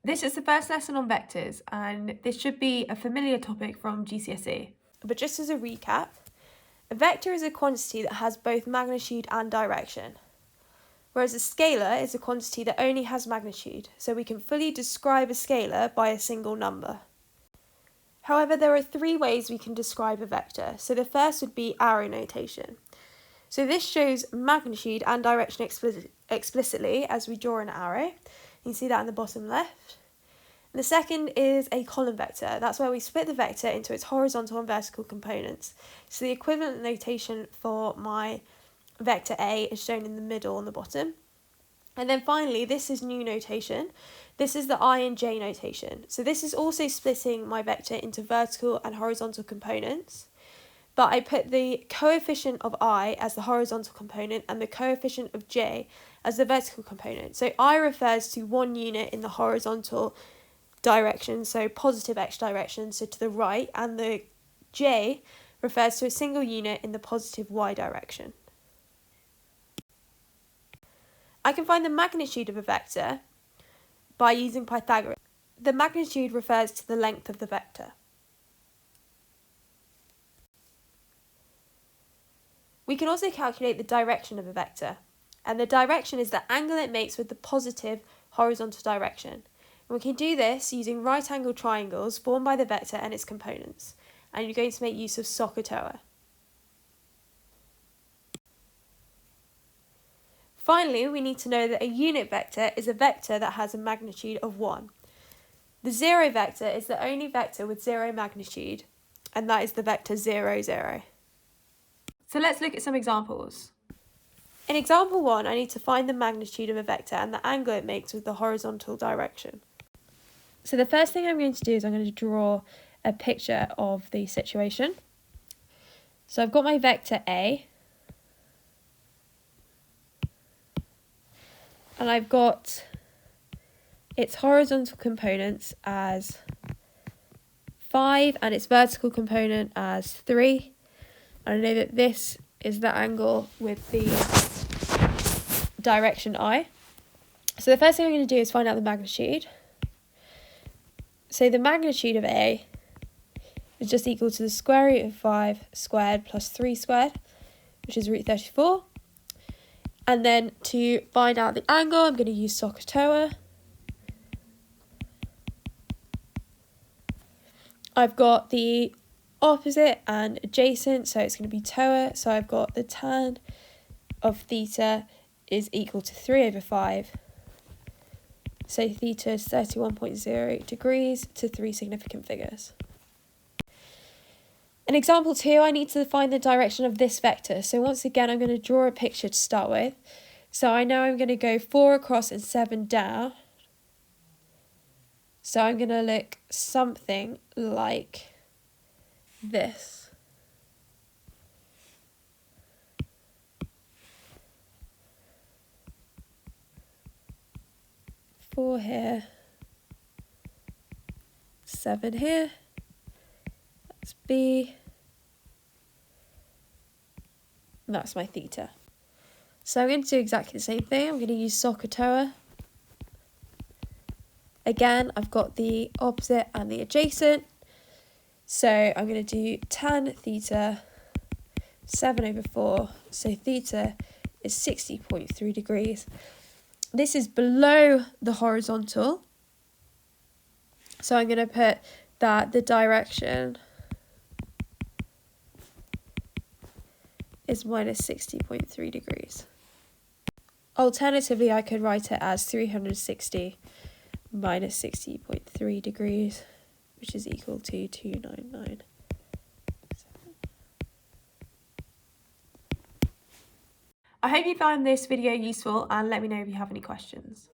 This is the first lesson on vectors, and this should be a familiar topic from GCSE. But just as a recap, a vector is a quantity that has both magnitude and direction, whereas a scalar is a quantity that only has magnitude, so we can fully describe a scalar by a single number. However, there are three ways we can describe a vector. So the first would be arrow notation. So this shows magnitude and direction explicitly as we draw an arrow. You can see that in the bottom left. And the second is a column vector. That's where we split the vector into its horizontal and vertical components. So the equivalent notation for my vector A is shown in the middle on the bottom. And then finally, this is new notation. This is the I and J notation. So this is also splitting my vector into vertical and horizontal components. But I put the coefficient of I as the horizontal component and the coefficient of J as the vertical component. So I refers to one unit in the horizontal direction, so positive x direction, so to the right, and the J refers to a single unit in the positive y direction. I can find the magnitude of a vector by using Pythagoras. The magnitude refers to the length of the vector. We can also calculate the direction of a vector, and the direction is the angle it makes with the positive horizontal direction. And we can do this using right angle triangles formed by the vector and its components, and you're going to make use of SOHCAHTOA. Finally, we need to know that a unit vector is a vector that has a magnitude of 1. The zero vector is the only vector with zero magnitude, and that is the vector 0, 0. So let's look at some examples. In example 1, I need to find the magnitude of a vector and the angle it makes with the horizontal direction. So the first thing I'm going to do is I'm going to draw a picture of the situation. So I've got my vector A, and I've got its horizontal components as 5 and its vertical component as 3. And I know that this is the angle with the direction I. So the first thing I'm going to do is find out the magnitude. So the magnitude of A is just equal to the square root of 5 squared plus 3 squared, which is root 34. And then to find out the angle, I'm going to use SOHCAHTOA. I've got the opposite and adjacent, so it's going to be TOA. So I've got the tan of theta is equal to 3 over 5. So theta is 31.0 degrees to 3 significant figures. In example 2, I need to find the direction of this vector. So once again, I'm going to draw a picture to start with. So I know I'm going to go 4 across and 7 down. So I'm going to look something like this. Four here, 7 here. That's B. And that's my theta. So I'm going to do exactly the same thing. I'm going to use SOHCAHTOA. Again, I've got the opposite and the adjacent. So I'm going to do tan theta 7 over 4. So theta is 60.3 degrees. This is below the horizontal. So I'm going to put that the direction is minus 60.3 degrees. Alternatively, I could write it as 360 minus 60.3 degrees, which is equal to 299. I hope you found this video useful, and let me know if you have any questions.